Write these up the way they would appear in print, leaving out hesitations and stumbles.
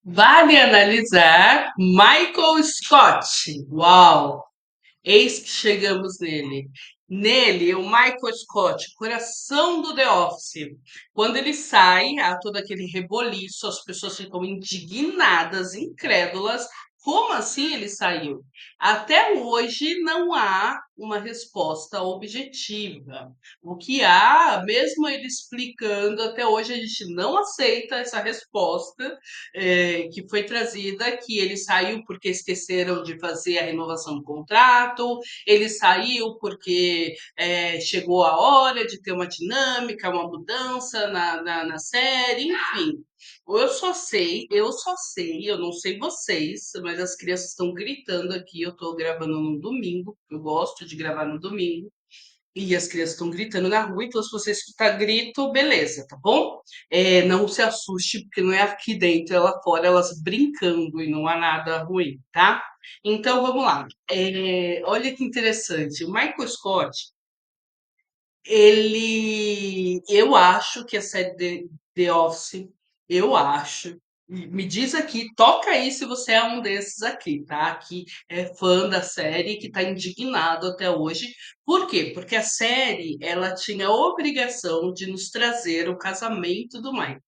Vale analisar Michael Scott. Uau! Eis que chegamos nele. Nele, o Michael Scott, coração do The Office. Quando ele sai, há todo aquele reboliço, as pessoas ficam indignadas, incrédulas. Como assim ele saiu? Até hoje não há uma resposta objetiva. O que há, mesmo ele explicando, até hoje a gente não aceita essa resposta que foi trazida, que ele saiu porque esqueceram de fazer a renovação do contrato, ele saiu porque chegou a hora de ter uma dinâmica, uma mudança na série, enfim. Eu não sei vocês, mas as crianças estão gritando aqui. Eu estou gravando no domingo, eu gosto de gravar no domingo. E as crianças estão gritando na rua, então se você escutar grito, beleza, tá bom? Não se assuste, porque não é aqui dentro, é lá fora, elas brincando e não há nada ruim, tá? Então vamos lá. Olha que interessante. O Michael Scott, eu acho que a série de The Office, eu acho. Me diz aqui, toca aí se você é um desses aqui, tá? Que é fã da série, que tá indignado até hoje. Por quê? Porque a série, ela tinha a obrigação de nos trazer o casamento do Mike.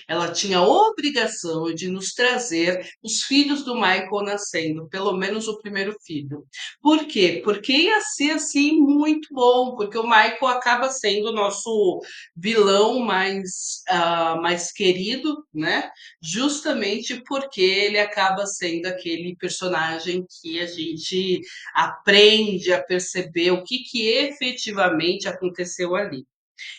Ela tinha a obrigação de nos trazer os filhos do Michael nascendo, pelo menos o primeiro filho. Por quê? Porque ia ser assim muito bom, porque o Michael acaba sendo o nosso vilão mais querido, né? Justamente porque ele acaba sendo aquele personagem que a gente aprende a perceber o que efetivamente aconteceu ali.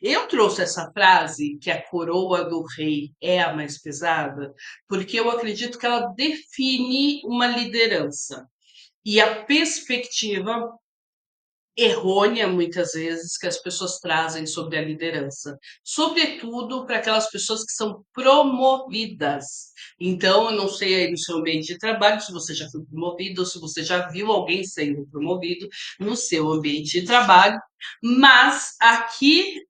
Eu trouxe essa frase, que a coroa do rei é a mais pesada, porque eu acredito que ela define uma liderança. E a perspectiva errônea, muitas vezes, que as pessoas trazem sobre a liderança, sobretudo para aquelas pessoas que são promovidas. Então, eu não sei aí no seu ambiente de trabalho se você já foi promovido ou se você já viu alguém sendo promovido no seu ambiente de trabalho, mas aqui,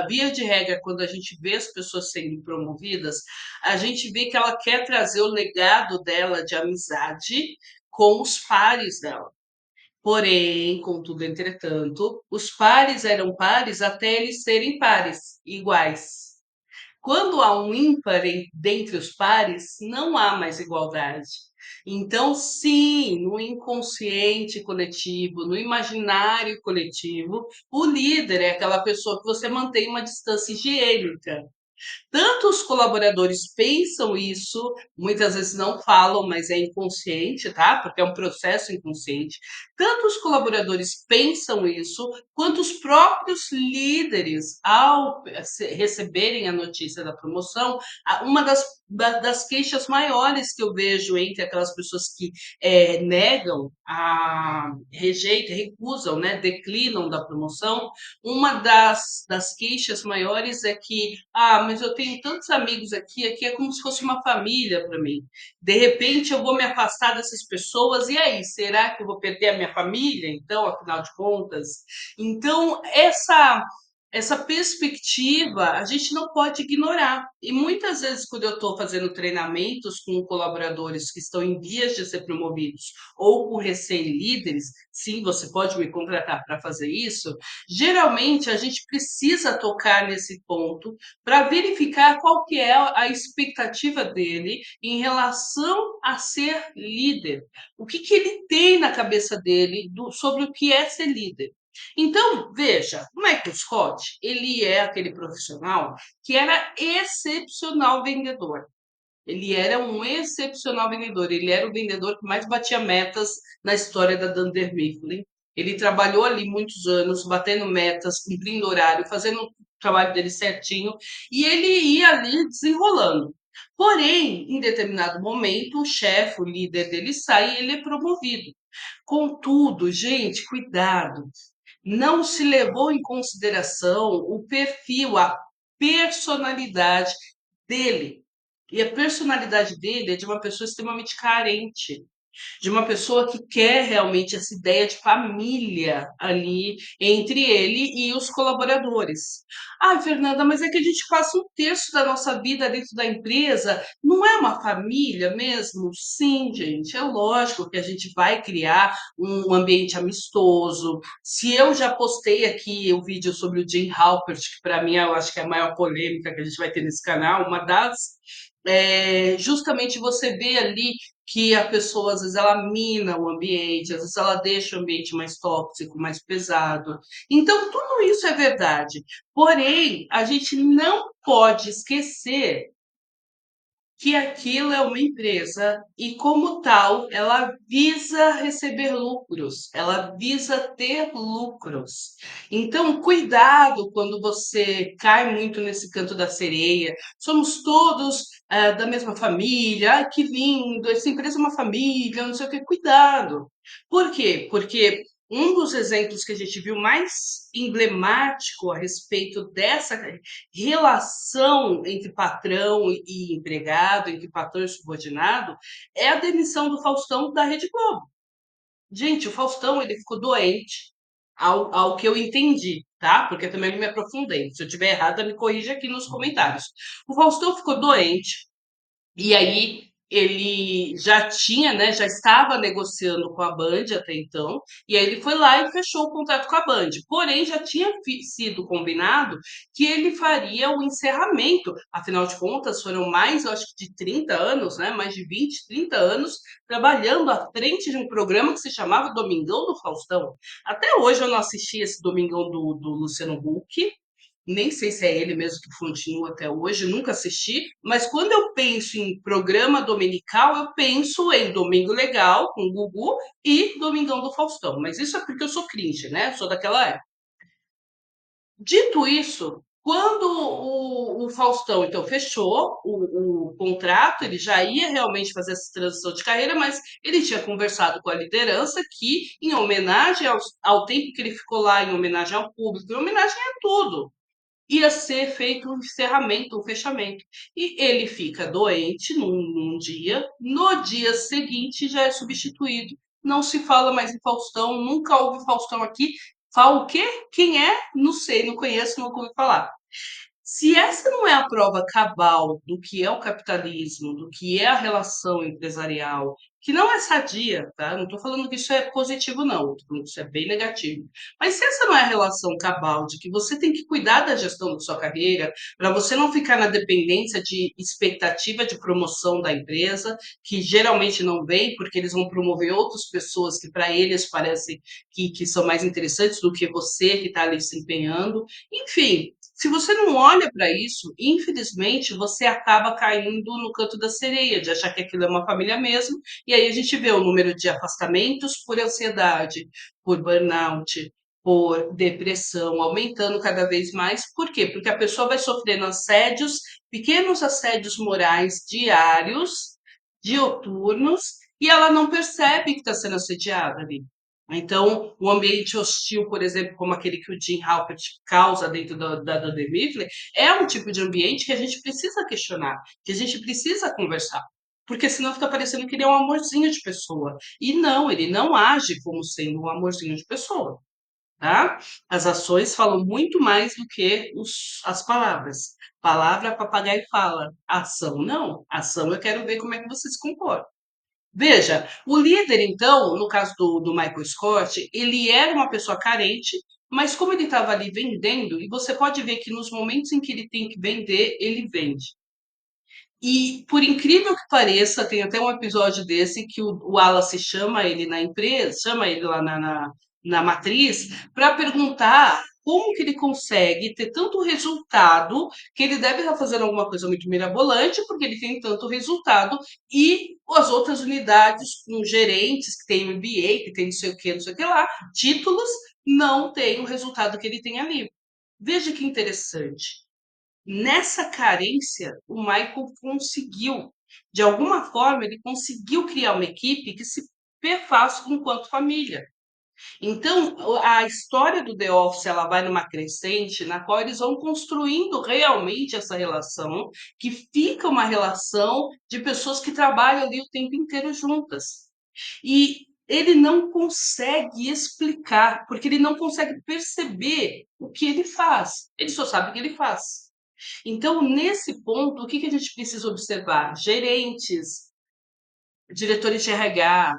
via de regra, quando a gente vê as pessoas sendo promovidas, a gente vê que ela quer trazer o legado dela de amizade com os pares dela. Porém, contudo, entretanto, os pares eram pares até eles serem pares, iguais. Quando há um ímpar dentre os pares, não há mais igualdade. Então, sim, no inconsciente coletivo, no imaginário coletivo, o líder é aquela pessoa que você mantém uma distância higiênica. Tanto os colaboradores pensam isso, muitas vezes não falam, mas é inconsciente, tá? Porque é um processo inconsciente. Tanto os colaboradores pensam isso, quanto os próprios líderes, ao receberem a notícia da promoção, uma das queixas maiores que eu vejo entre aquelas pessoas que negam, rejeitam, recusam, né, declinam da promoção, uma das queixas maiores é que, mas eu tenho tantos amigos aqui é como se fosse uma família para mim. De repente eu vou me afastar dessas pessoas, e aí, será que eu vou perder a minha família, então, afinal de contas? Então, essa perspectiva a gente não pode ignorar. E muitas vezes, quando eu estou fazendo treinamentos com colaboradores que estão em vias de ser promovidos ou com recém-líderes, sim, você pode me contratar para fazer isso. Geralmente a gente precisa tocar nesse ponto para verificar qual que é a expectativa dele em relação a ser líder. O que ele tem na cabeça dele sobre o que é ser líder. Então, veja, o Michael Scott, ele é aquele profissional que era excepcional vendedor. Ele era um excepcional vendedor. Ele era o vendedor que mais batia metas na história da Dunder Mifflin. Ele trabalhou ali muitos anos, batendo metas, cumprindo horário, fazendo o trabalho dele certinho, e ele ia ali desenrolando. Porém, em determinado momento, o chefe, o líder dele sai e ele é promovido. Contudo, gente, cuidado, não se levou em consideração o perfil, a personalidade dele. E a personalidade dele é de uma pessoa extremamente carente. de uma pessoa que quer realmente essa ideia de família ali entre ele e os colaboradores. Ah, Fernanda, mas é que a gente passa um terço da nossa vida dentro da empresa, não é uma família mesmo? Sim, gente, é lógico que a gente vai criar um ambiente amistoso. Se eu já postei aqui o vídeo sobre o Jim Halpert, que para mim eu acho que é a maior polêmica que a gente vai ter nesse canal, uma das, justamente você vê ali que a pessoa, às vezes, ela mina o ambiente, às vezes ela deixa o ambiente mais tóxico, mais pesado. Então, tudo isso é verdade. Porém, a gente não pode esquecer que aquilo é uma empresa e, como tal, ela visa receber lucros, ela visa ter lucros. Então, cuidado quando você cai muito nesse canto da sereia. Somos todos da mesma família, ai que lindo, essa empresa é uma família, não sei o que. Cuidado. Por quê? Porque um dos exemplos que a gente viu mais emblemático a respeito dessa relação entre patrão e empregado, entre patrão e subordinado, é a demissão do Faustão da Rede Globo. Gente, o Faustão ele ficou doente, ao que eu entendi, tá? Porque eu também não me aprofundei. Se eu tiver errada, me corrija aqui nos comentários. O Faustão ficou doente, e aí ele já tinha, né, já estava negociando com a Band até então, e aí ele foi lá e fechou o contrato com a Band. Porém, já tinha sido combinado que ele faria o encerramento. Afinal de contas, foram mais, eu acho que de 30 anos, né, mais de 20, 30 anos trabalhando à frente de um programa que se chamava Domingão do Faustão. Até hoje eu não assisti esse Domingão do Luciano Huck, nem sei se é ele mesmo que continua até hoje, nunca assisti, mas quando eu penso em programa dominical, eu penso em Domingo Legal, com o Gugu, e Domingão do Faustão. Mas isso é porque eu sou cringe, né? Sou daquela época. Dito isso, quando o Faustão, então, fechou o contrato, ele já ia realmente fazer essa transição de carreira, mas ele tinha conversado com a liderança que, em homenagem ao tempo que ele ficou lá, em homenagem ao público, em homenagem a tudo, ia ser feito um encerramento, um fechamento. E ele fica doente num dia, no dia seguinte já é substituído. Não se fala mais em Faustão, nunca houve Faustão aqui. Fala o quê? Quem é? Não sei, não conheço, não ouvi falar. Se essa não é a prova cabal do que é o capitalismo, do que é a relação empresarial, que não é sadia, tá? Não estou falando que isso é positivo, não, tô falando que isso é bem negativo. Mas se essa não é a relação cabal de que você tem que cuidar da gestão da sua carreira, para você não ficar na dependência de expectativa de promoção da empresa, que geralmente não vem, porque eles vão promover outras pessoas que para eles parecem que são mais interessantes do que você que está ali se empenhando. Enfim, se você não olha para isso, infelizmente você acaba caindo no canto da sereia, de achar que aquilo é uma família mesmo, e aí a gente vê o número de afastamentos por ansiedade, por burnout, por depressão aumentando cada vez mais. Por quê? Porque a pessoa vai sofrendo assédios, pequenos assédios morais diários, dioturnos, e ela não percebe que está sendo assediada ali. Então, o ambiente hostil, por exemplo, como aquele que o Jim Halpert causa dentro da Dunder Mifflin, é um tipo de ambiente que a gente precisa questionar, que a gente precisa conversar. Porque senão fica parecendo que ele é um amorzinho de pessoa. E não, ele não age como sendo um amorzinho de pessoa, tá? As ações falam muito mais do que as palavras. Palavra, papagaio fala. Ação, não. Ação, eu quero ver como é que você se comporta. Veja, o líder, então, no caso do Michael Scott, ele era uma pessoa carente, mas como ele estava ali vendendo, e você pode ver que nos momentos em que ele tem que vender, ele vende. E, por incrível que pareça, tem até um episódio desse que o Wallace chama ele na empresa, chama ele lá na matriz, para perguntar como que ele consegue ter tanto resultado, que ele deve estar fazendo alguma coisa muito mirabolante, porque ele tem tanto resultado, e as outras unidades com gerentes que têm MBA, que tem não sei o que, não sei o que lá, títulos, não têm o resultado que ele tem ali. Veja que interessante. Nessa carência, o Michael conseguiu, de alguma forma, ele conseguiu criar uma equipe que se perfaz enquanto família. Então, a história do The Office ela vai numa crescente na qual eles vão construindo realmente essa relação, que fica uma relação de pessoas que trabalham ali o tempo inteiro juntas. E ele não consegue explicar, porque ele não consegue perceber o que ele faz. Ele só sabe o que ele faz. Então, nesse ponto, o que que a gente precisa observar? Gerentes, diretores de RH,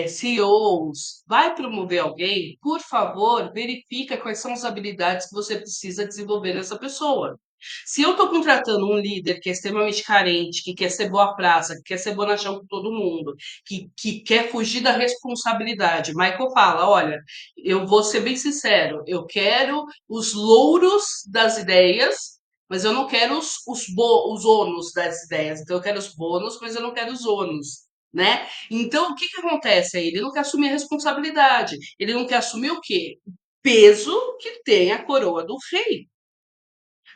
CEOs, vai promover alguém, por favor, verifica quais são as habilidades que você precisa desenvolver nessa pessoa. Se eu estou contratando um líder que é extremamente carente, que quer ser boa praça, que quer ser bonachão com todo mundo, que quer fugir da responsabilidade, Michael fala: olha, eu vou ser bem sincero, eu quero os louros das ideias, mas eu não quero os ônus das ideias. Então, eu quero os bônus, mas eu não quero os ônus. Né? Então, o que que acontece aí? Ele não quer assumir a responsabilidade. Ele não quer assumir o quê? O peso que tem a coroa do rei.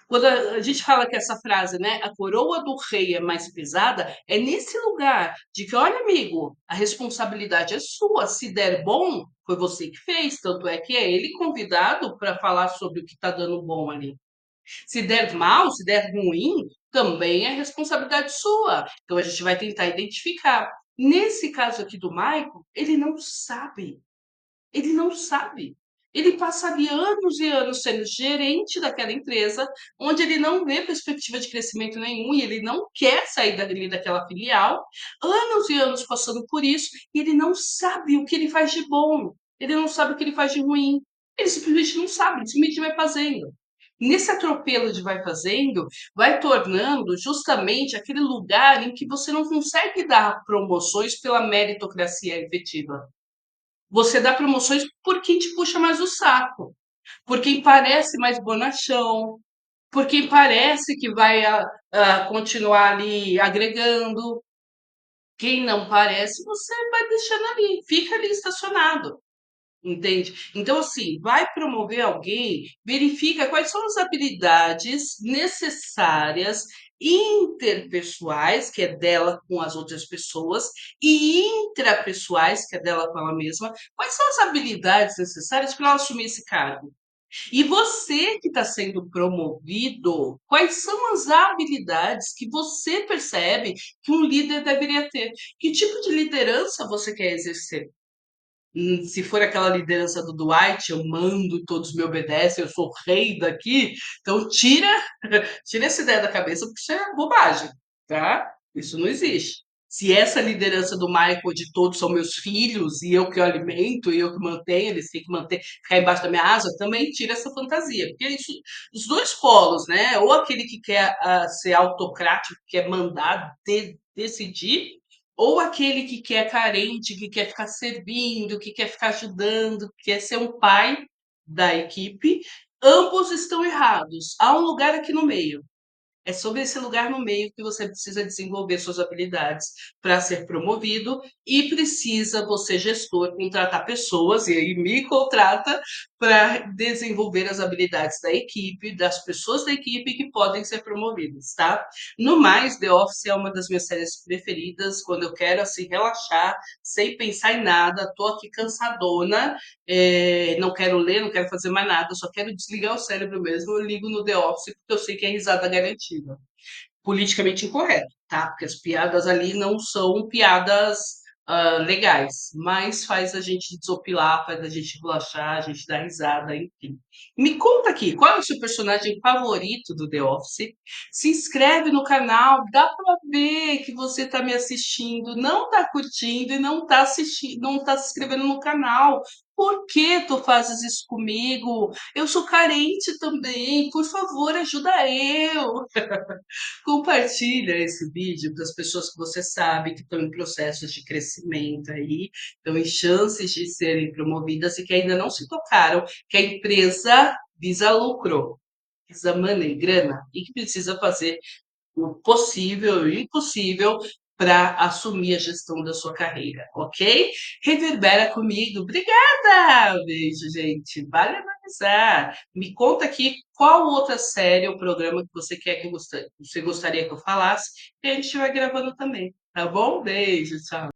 Quando a gente fala que essa frase, né, a coroa do rei é mais pesada, é nesse lugar de que, olha, amigo, a responsabilidade é sua. Se der bom, foi você que fez. Tanto é que é ele convidado para falar sobre o que está dando bom ali. Se der mal, se der ruim, também é responsabilidade sua. Então a gente vai tentar identificar. Nesse caso aqui do Michael, ele não sabe. Ele não sabe. Ele passa ali anos e anos sendo gerente daquela empresa, onde ele não vê perspectiva de crescimento nenhum e ele não quer sair dali daquela filial. Anos e anos passando por isso e ele não sabe o que ele faz de bom. Ele não sabe o que ele faz de ruim. Ele simplesmente não sabe, ele simplesmente vai fazendo. Nesse atropelo de vai fazendo, vai tornando justamente aquele lugar em que você não consegue dar promoções pela meritocracia efetiva. Você dá promoções por quem te puxa mais o saco, por quem parece mais bonachão, por quem parece que vai continuar ali agregando. Quem não parece, você vai deixando ali, fica ali estacionado. Entende? Então, assim, vai promover alguém, verifica quais são as habilidades necessárias interpessoais, que é dela com as outras pessoas, e intrapessoais, que é dela com ela mesma. Quais são as habilidades necessárias para ela assumir esse cargo? E você que está sendo promovido, quais são as habilidades que você percebe que um líder deveria ter? Que tipo de liderança você quer exercer? Se for aquela liderança do Dwight, eu mando, todos me obedecem, eu sou o rei daqui. Então tira essa ideia da cabeça, porque isso é bobagem, tá? Isso não existe. Se essa liderança do Michael de todos são meus filhos e eu que alimento e eu que mantenho, eles têm que manter, ficar embaixo da minha asa, também tira essa fantasia. Porque isso, os dois polos, né? Ou aquele que quer ser autocrático, que quer mandar, decidir, ou aquele que quer carente, que quer ficar servindo, que quer ficar ajudando, que quer ser um pai da equipe, ambos estão errados. Há um lugar aqui no meio. É sobre esse lugar no meio que você precisa desenvolver suas habilidades para ser promovido e precisa você, gestor, contratar pessoas, e aí me contrata para desenvolver as habilidades da equipe, das pessoas da equipe que podem ser promovidas, tá? No mais, The Office é uma das minhas séries preferidas, quando eu quero assim relaxar, sem pensar em nada, tô aqui cansadona, não quero ler, não quero fazer mais nada, só quero desligar o cérebro mesmo, eu ligo no The Office porque eu sei que é risada garantida. Politicamente incorreto, tá? Porque as piadas ali não são piadas legais, mas faz a gente desopilar, faz a gente relaxar, a gente dar risada, enfim. Me conta aqui, qual é o seu personagem favorito do The Office? Se inscreve no canal, dá pra ver que você tá me assistindo, não tá curtindo e não tá assistindo, não tá se inscrevendo no canal. Por que tu fazes isso comigo? Eu sou carente também, por favor, ajuda eu. Compartilha esse vídeo para as pessoas que você sabe que estão em processos de crescimento aí, estão em chances de serem promovidas e que ainda não se tocaram que a empresa visa lucro, visa money, grana, e que precisa fazer o possível e o impossível para assumir a gestão da sua carreira, ok? Reverbera comigo. Obrigada! Beijo, gente. Vale analisar. Me conta aqui qual outra série ou programa que você quer que você gostaria que eu falasse, e a gente vai gravando também, tá bom? Beijo, tchau.